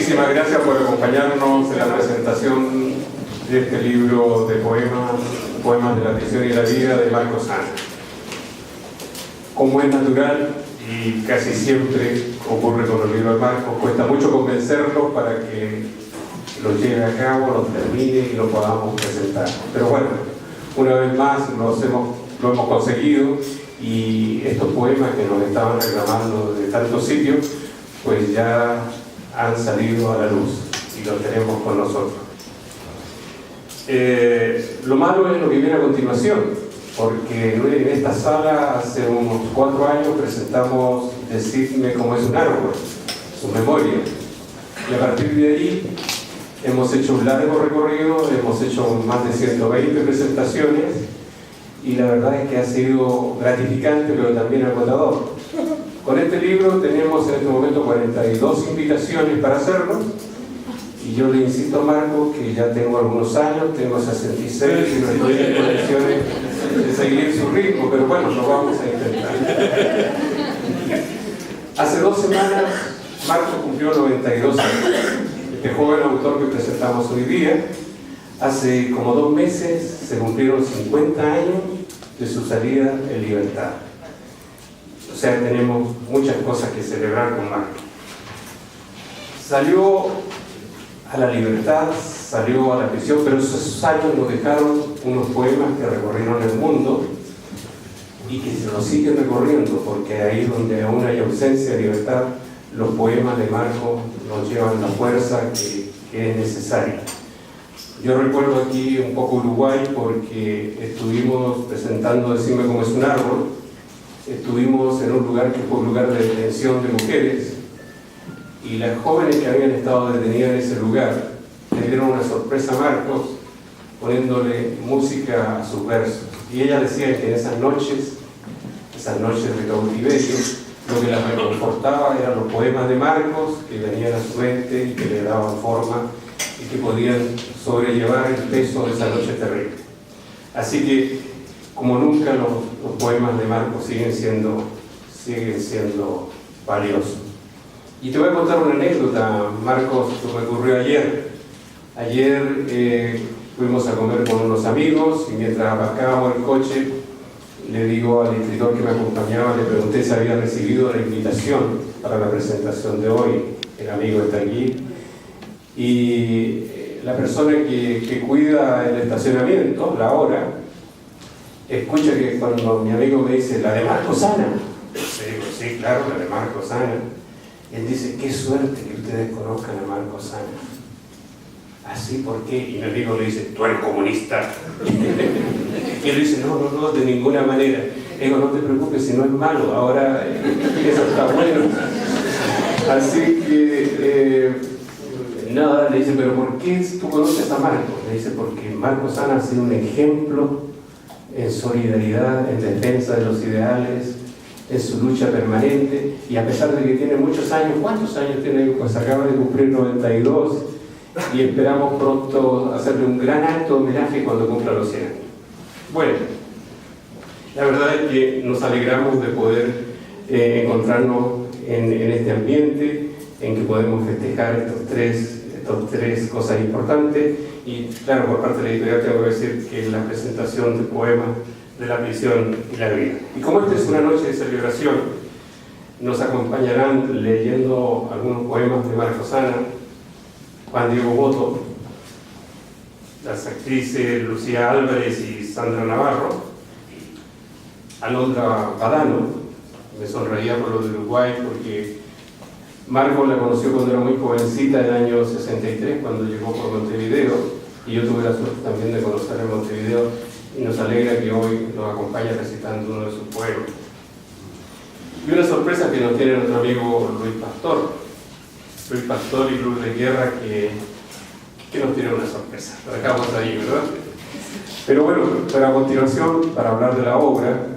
Muchísimas gracias por acompañarnos en la presentación de este libro de poemas de la prisión y la vida de Marco Sana. Como es natural y casi siempre ocurre con los libros de Marcos, cuesta mucho convencerlos para que los lleve a cabo, los termine y lo podamos presentar. Pero bueno, una vez más lo hemos conseguido, y estos poemas que nos estaban reclamando de tantos sitios, pues ya han salido a la luz y los tenemos con nosotros. Lo malo es lo que viene a continuación, porque en esta sala hace unos 4 años presentamos Decidme cómo es un árbol, su memoria, y a partir de ahí hemos hecho un largo recorrido, hemos hecho más de 120 presentaciones, y la verdad es que ha sido gratificante, pero también agotador. Con este libro tenemos en este momento 42 invitaciones para hacerlo, y yo le insisto a Marco que ya tengo algunos años, tengo 66 y no estoy en condiciones de seguir su ritmo, pero bueno, lo vamos a intentar. Hace 2 semanas Marco cumplió 92 años. Este joven autor que presentamos hoy día, hace como 2 meses se cumplieron 50 años de su salida en libertad. O sea, tenemos muchas cosas que celebrar con Marco. Salió a la libertad, salió a la prisión, pero esos años nos dejaron unos poemas que recorrieron el mundo y que se los siguen recorriendo, porque ahí donde aún hay ausencia de libertad, los poemas de Marco nos llevan la fuerza que es necesaria. Yo recuerdo aquí un poco Uruguay, porque estuvimos presentando Decime cómo es un árbol. Estuvimos en un lugar que fue un lugar de detención de mujeres, y las jóvenes que habían estado detenidas en ese lugar le dieron una sorpresa a Marcos poniéndole música a sus versos. Y ella decía que en esas noches de cautiverio, lo que las reconfortaba eran los poemas de Marcos que venían a su mente y que le daban forma y que podían sobrellevar el peso de esa noche terrible. Así que, como nunca, los poemas de Marcos siguen siendo valiosos. Y te voy a contar una anécdota, Marcos, que me ocurrió ayer. Ayer fuimos a comer con unos amigos, y mientras aparcábamos el coche, le digo al escritor que me acompañaba, le pregunté si había recibido la invitación para la presentación de hoy. El amigo está aquí. Y la persona que cuida el estacionamiento, la hora, escucha que cuando mi amigo me dice, la de Marco Sana, le digo, sí, claro, la de Marco Sana. Él dice, qué suerte que ustedes conozcan a Marco Sana. ¿Así por qué? Y mi amigo le dice, tú eres comunista. Y él dice, no, de ninguna manera. Digo, no te preocupes, si no es malo, ahora eso está bueno. Así que, nada, le dice, pero ¿por qué tú conoces a Marco? Le dice, porque Marco Sana ha sido un ejemplo en solidaridad, en defensa de los ideales, en su lucha permanente, y a pesar de que tiene muchos años, ¿cuántos años tiene? Pues acaba de cumplir 92, y esperamos pronto hacerle un gran acto de homenaje cuando cumpla los 100 años. Bueno, la verdad es que nos alegramos de poder encontrarnos en este ambiente, en que podemos festejar estos tres cosas importantes. Y claro, por parte de la editorial tengo que decir que es la presentación de poemas de la prisión y la vida. Y como esta es una noche de celebración, nos acompañarán leyendo algunos poemas de Marco Sana, Juan Diego Boto, las actrices Lucía Álvarez y Sandra Navarro, Alondra Badano. Me sonreía por lo de Uruguay, porque Marco la conoció cuando era muy jovencita, en el año 63, cuando llegó por Montevideo, y yo tuve la suerte también de conocer en Montevideo, y nos alegra que hoy nos acompañe recitando uno de sus poemas. Y una sorpresa que nos tiene nuestro amigo Luis Pastor y Cruz de Guerra, que nos tiene una sorpresa. Lo dejamos ahí, ¿verdad? Pero bueno, a continuación, para hablar de la obra,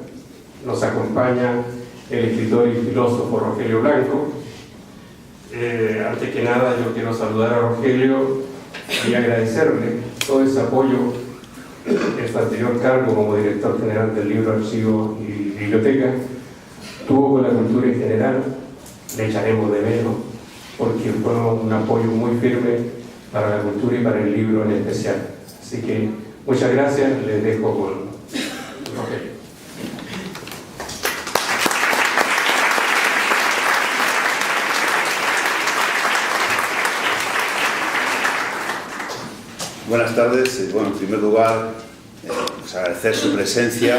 nos acompaña el escritor y filósofo Rogelio Blanco. Antes que nada, yo quiero saludar a Rogelio y agradecerle todo ese apoyo en su anterior cargo como director general del Libro, Archivo y Biblioteca tuvo con la cultura en general. Le echaremos de menos, porque fue un apoyo muy firme para la cultura y para el libro en especial. Así que muchas gracias, les dejo con Rogelio. Buenas tardes. Bueno, en primer lugar, pues agradecer su presencia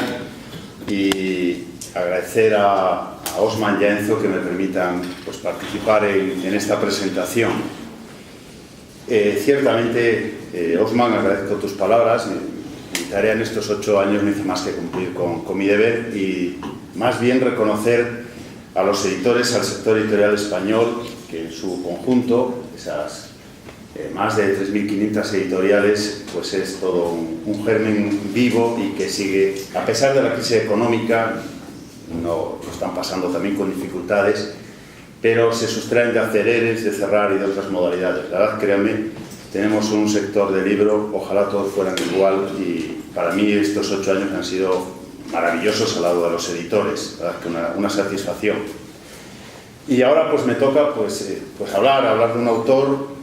y agradecer a Osman y a Enzo que me permitan pues, participar en esta presentación. Ciertamente, Osman, agradezco tus palabras. Mi tarea en estos 8 años no hice más que cumplir con mi deber y más bien reconocer a los editores, al sector editorial español, que en su conjunto, esas más de 3.500 editoriales, pues es todo un germen vivo y que sigue, a pesar de la crisis económica, no lo están pasando también con dificultades, pero se sustraen de hacer eres, de cerrar y de otras modalidades. La verdad, créanme, tenemos un sector de libro, ojalá todos fueran igual, y para mí estos 8 años han sido maravillosos al lado de los editores, la verdad que una satisfacción. Y ahora pues me toca pues hablar de un autor,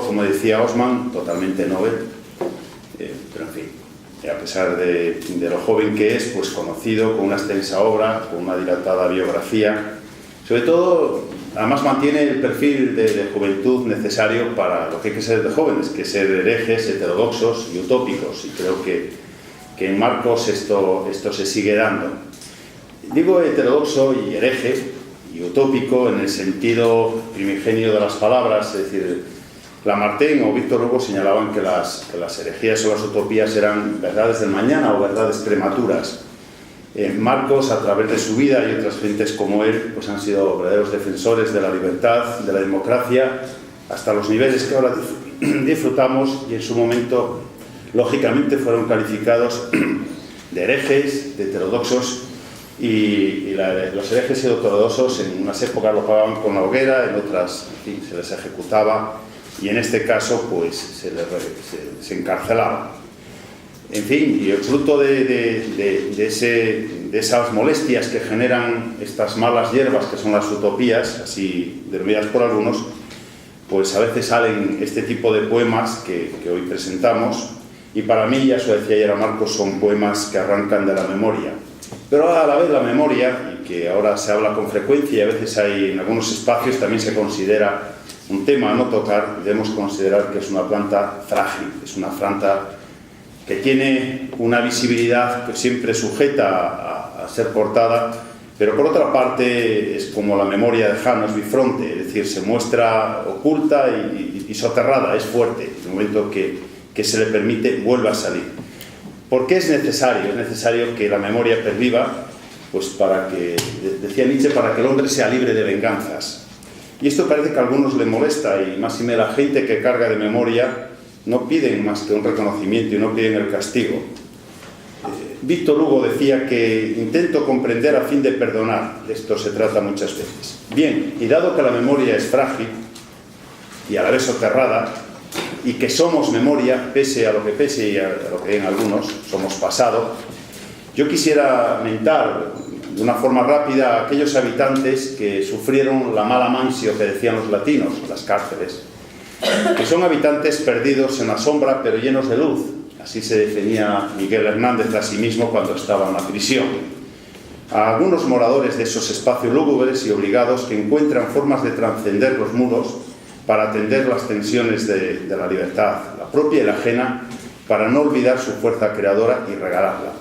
como decía Osman, totalmente novel, pero en fin, a pesar de lo joven que es, pues conocido, con una extensa obra, con una dilatada biografía. Sobre todo, además mantiene el perfil de juventud necesario para lo que hay que ser de jóvenes, que es ser herejes, heterodoxos y utópicos, y creo que en Marcos esto se sigue dando. Digo heterodoxo y hereje y utópico en el sentido primigenio de las palabras, es decir, Lamartine o Víctor Hugo señalaban que las herejías o las utopías eran verdades del mañana o verdades prematuras. Marcos, a través de su vida y otras gentes como él, pues han sido verdaderos defensores de la libertad, de la democracia, hasta los niveles que ahora disfrutamos, y en su momento, lógicamente, fueron calificados de herejes, de heterodoxos, y los herejes y heterodoxos en unas épocas lo pagaban con la hoguera, en otras, en fin, se les ejecutaba, y en este caso pues se encarcelaba. En fin, y el fruto de esas molestias que generan estas malas hierbas que son las utopías, así denominadas por algunos, pues a veces salen este tipo de poemas que hoy presentamos, y para mí, ya se decía ayer a Marcos, son poemas que arrancan de la memoria. Pero a la vez la memoria, y que ahora se habla con frecuencia y a veces hay en algunos espacios también se considera un tema a no tocar, debemos considerar que es una planta frágil, es una planta que tiene una visibilidad que siempre sujeta a ser portada, pero por otra parte es como la memoria de Jano, es bifronte, es decir, se muestra oculta y soterrada, es fuerte, en el momento que se le permite vuelve a salir. ¿Por qué es necesario? Es necesario que la memoria perviva, pues para que, decía Nietzsche, para que el hombre sea libre de venganzas. Y esto parece que a algunos les molesta, y más y menos la gente que carga de memoria no piden más que un reconocimiento y no piden el castigo. Víctor Hugo decía que intento comprender a fin de perdonar, de esto se trata muchas veces. Bien, y dado que la memoria es frágil y a la vez soterrada, y que somos memoria, pese a lo que pese y a lo que en algunos somos pasado, yo quisiera mentar de una forma rápida a aquellos habitantes que sufrieron la mala mansio que decían los latinos, las cárceles, que son habitantes perdidos en la sombra pero llenos de luz. Así se definía Miguel Hernández a sí mismo cuando estaba en la prisión. A algunos moradores de esos espacios lúgubres y obligados que encuentran formas de trascender los muros para atender las tensiones de la libertad, la propia y la ajena, para no olvidar su fuerza creadora y regalarla.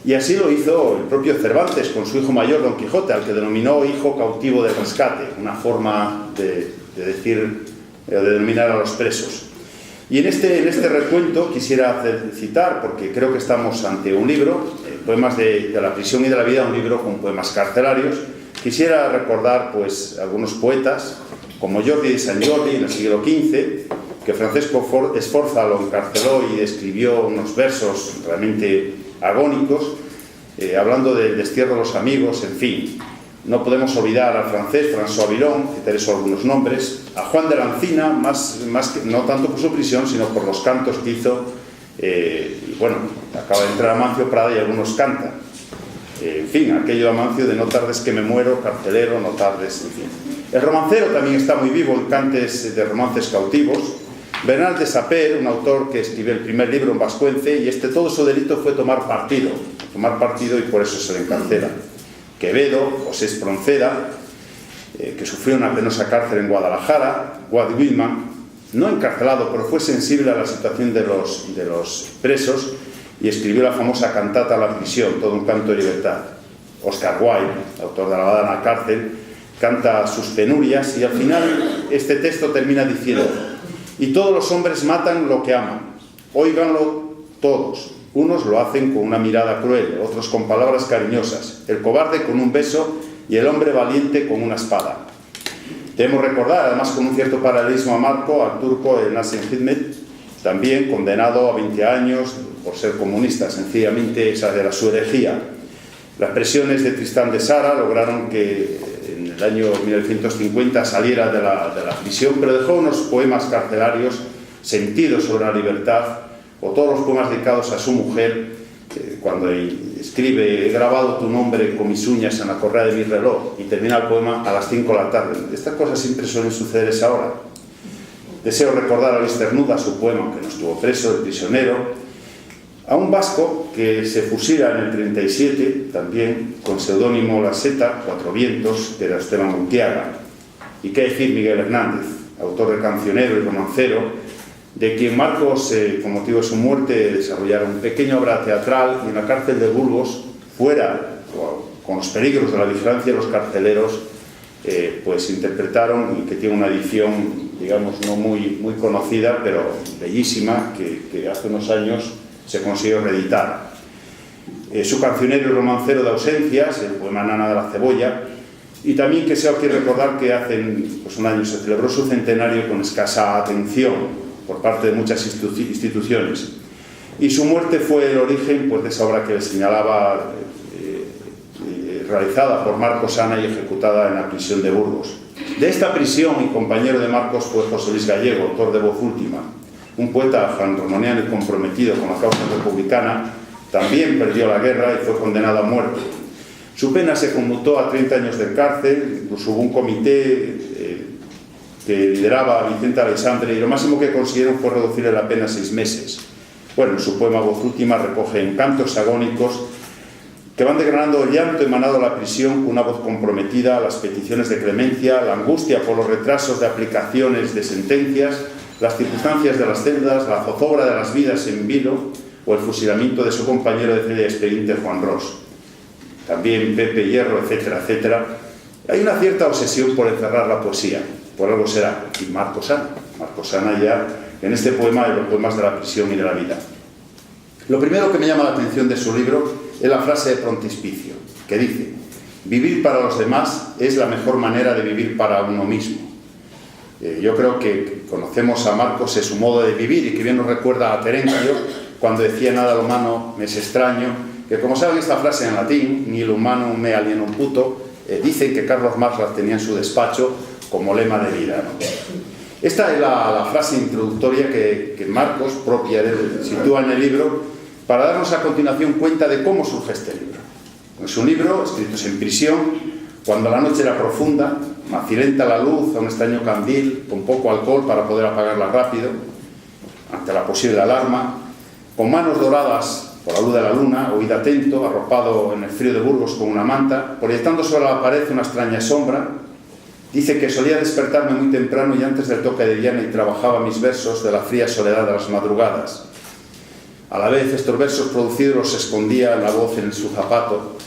Y así lo hizo el propio Cervantes con su hijo mayor, Don Quijote, al que denominó hijo cautivo de rescate, una forma de denominar a los presos. Y en este recuento quisiera citar, porque creo que estamos ante un libro, Poemas de la prisión y de la vida, un libro con poemas carcelarios. Quisiera recordar pues algunos poetas, como Jordi de Sant Jordi en el siglo XV, que Francesco Sforza lo encarceló y escribió unos versos realmente agónicos, hablando del destierro de los amigos, en fin. No podemos olvidar al francés François Villon, citaré solo algunos nombres, a Juan de la Encina, más que, no tanto por su prisión, sino por los cantos que hizo, y bueno, acaba de entrar Amancio Prada y algunos cantan. En fin, aquello de Amancio de no tardes que me muero, carcelero, no tardes, en fin. El romancero también está muy vivo en Cantes de romances cautivos. Bernal de Saper, un autor que escribió el primer libro en vascuence, y todo su delito fue tomar partido y por eso se le encarcela. Quevedo, José Espronceda, que sufrió una penosa cárcel en Guadalajara, Walt Whitman, no encarcelado, pero fue sensible a la situación de los presos y escribió la famosa cantata a la prisión, todo un canto de libertad. Oscar Wilde, autor de La balada en la cárcel, canta sus penurias y al final este texto termina diciendo: y todos los hombres matan lo que aman, óiganlo todos, unos lo hacen con una mirada cruel, otros con palabras cariñosas, el cobarde con un beso y el hombre valiente con una espada. Debemos recordar, además con un cierto paralelismo a Marco, al turco Nazım Hikmet, también condenado a 20 años por ser comunista, sencillamente esa era su herejía. Las presiones de Tristán de Sara lograron que en el año 1950 saliera de la prisión, pero dejó unos poemas carcelarios, Sentidos sobre la libertad, o todos los poemas dedicados a su mujer, cuando escribe: he grabado tu nombre con mis uñas en la correa de mi reloj, y termina el poema a las 5 de la tarde. Estas cosas siempre suelen suceder esa hora. Deseo recordar a Luis Cernuda, su poema, aunque no estuvo preso, El prisionero, a un vasco que se fusila en el 37, también, con seudónimo La Seta, Cuatro Vientos, que era Esteban Muntiaga. Y qué decir Miguel Hernández, autor de Cancionero y Romancero, de quien Marcos, con motivo de su muerte, desarrollara una pequeña obra teatral, y en la cárcel de Burgos, fuera, con los peligros de la vigilancia de los carceleros, pues interpretaron, y que tiene una edición, digamos, no muy conocida, pero bellísima, que hace unos años se consiguió reeditar. Su Cancionero y Romancero de ausencias, el poema Nana de la Cebolla, y también que sea que recordar que hace un año se celebró su centenario con escasa atención por parte de muchas instituciones, y su muerte fue el origen, pues, de esa obra que le señalaba, realizada por Marcos Ana y ejecutada en la prisión de Burgos. De esta prisión, y compañero de Marcos, fue José Luis Gallego, autor de Voz Última, un poeta fanromoniano y comprometido con la causa republicana. También perdió la guerra y fue condenado a muerte. Su pena se conmutó a 30 años de cárcel, incluso hubo un comité que lideraba Vicente Aleixandre, y lo máximo que consiguieron fue reducirle la pena a 6 meses. Bueno, en su poema Voz Última recoge en cantos agónicos que van desgranando el llanto emanado de la prisión con una voz comprometida, las peticiones de clemencia, la angustia por los retrasos de aplicaciones de sentencias, las circunstancias de las celdas, la zozobra de las vidas en vilo, o el fusilamiento de su compañero de celda y expediente Juan Ros. También Pepe Hierro, etcétera, etcétera. Hay una cierta obsesión por encerrar la poesía, por algo será, y Marcos Ana ya en este poema y los poemas de la prisión y de la vida. Lo primero que me llama la atención de su libro es la frase de frontispicio, que dice: vivir para los demás es la mejor manera de vivir para uno mismo. Yo creo que conocemos a Marcos en su modo de vivir, y que bien nos recuerda a Terencio cuando decía: nada lo humano me es extraño, que, como saben esta frase en latín, ni lo humano me alienum puto, dicen que Carlos Marx la tenía en su despacho como lema de vida, ¿no? Esta es la frase introductoria que Marcos, propia de él, sitúa en el libro, para darnos a continuación cuenta de cómo surge este libro. Es un libro escrito en prisión, cuando la noche era profunda, macilenta la luz a un extraño candil, con poco alcohol para poder apagarla rápido, ante la posible alarma, con manos doradas por la luz de la luna, oído atento, arropado en el frío de Burgos con una manta, proyectando sobre la pared una extraña sombra. Dice que solía despertarme muy temprano y antes del toque de diana, y trabajaba mis versos de la fría soledad de las madrugadas. A la vez, estos versos producidos los escondía la voz en su zapato.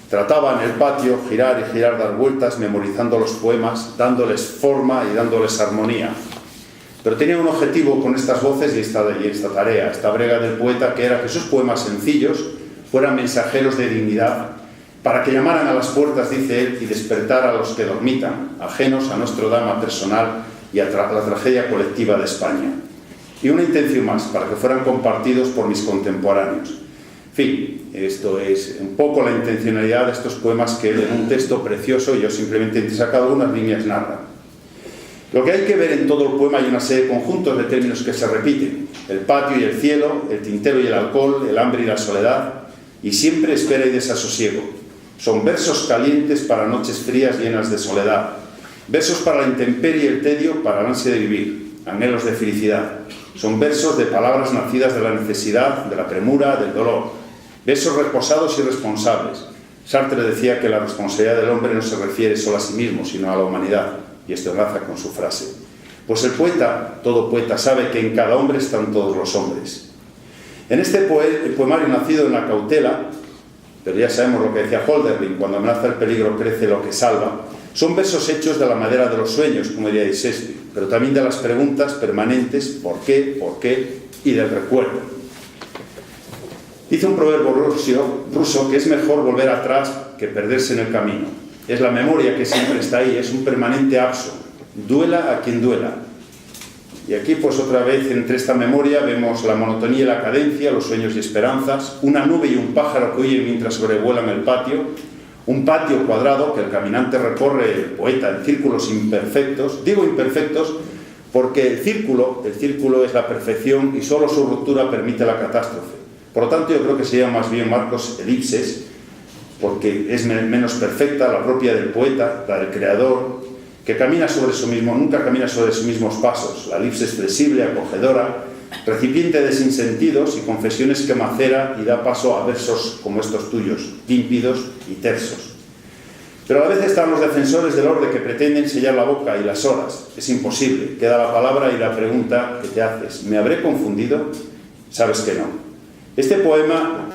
Trataba en el patio girar y girar, dar vueltas, memorizando los poemas, dándoles forma y dándoles armonía. Pero tenía un objetivo con estas voces y esta tarea, esta brega del poeta, que era que sus poemas sencillos fueran mensajeros de dignidad, para que llamaran a las puertas, dice él, y despertar a los que dormitan, ajenos a nuestro drama personal y a la tragedia colectiva de España. Y una intención más, para que fueran compartidos por mis contemporáneos. En fin, esto es un poco la intencionalidad de estos poemas que él, en un texto precioso, yo simplemente he sacado unas líneas, narra. Lo que hay que ver en todo el poema, hay una serie de conjuntos de términos que se repiten: el patio y el cielo, el tintero y el alcohol, el hambre y la soledad. y siempre espera y desasosiego. Son versos calientes para noches frías llenas de soledad, versos para la intemperie y el tedio, para el ansia de vivir, anhelos de felicidad. Son versos de palabras nacidas de la necesidad, de la premura, del dolor. Versos reposados y responsables. Sartre decía que la responsabilidad del hombre no se refiere solo a sí mismo, sino a la humanidad, y esto enlaza con su frase. Pues el poeta, todo poeta, sabe que en cada hombre están todos los hombres. En este poemario nacido en la cautela, pero ya sabemos lo que decía Hölderlin, cuando amenaza el peligro crece lo que salva, son versos hechos de la madera de los sueños, como diría Shakespeare, pero también de las preguntas permanentes ¿por qué? Y del recuerdo. Dice un proverbio ruso que es mejor volver atrás que perderse en el camino. Es la memoria que siempre está ahí, es un permanente abso, duela a quien duela. Y aquí pues otra vez entre esta memoria vemos la monotonía y la cadencia, los sueños y esperanzas, una nube y un pájaro que huyen mientras sobrevuelan el patio, un patio cuadrado que el caminante recorre, el poeta, en círculos imperfectos. Digo imperfectos porque el círculo es la perfección y solo su ruptura permite la catástrofe. Por lo tanto, yo creo que se llama más bien Marcos elipses, porque es menos perfecta, la propia del poeta, la del creador, que camina sobre sí mismo, nunca camina sobre sus mismos pasos. La elipse es flexible, acogedora, recipiente de sinsentidos y confesiones que macera y da paso a versos como estos tuyos, límpidos y tersos. Pero a veces están los defensores del orden que pretenden sellar la boca y las horas. Es imposible. Queda la palabra y la pregunta que te haces. ¿Me habré confundido? Sabes que no. Este poema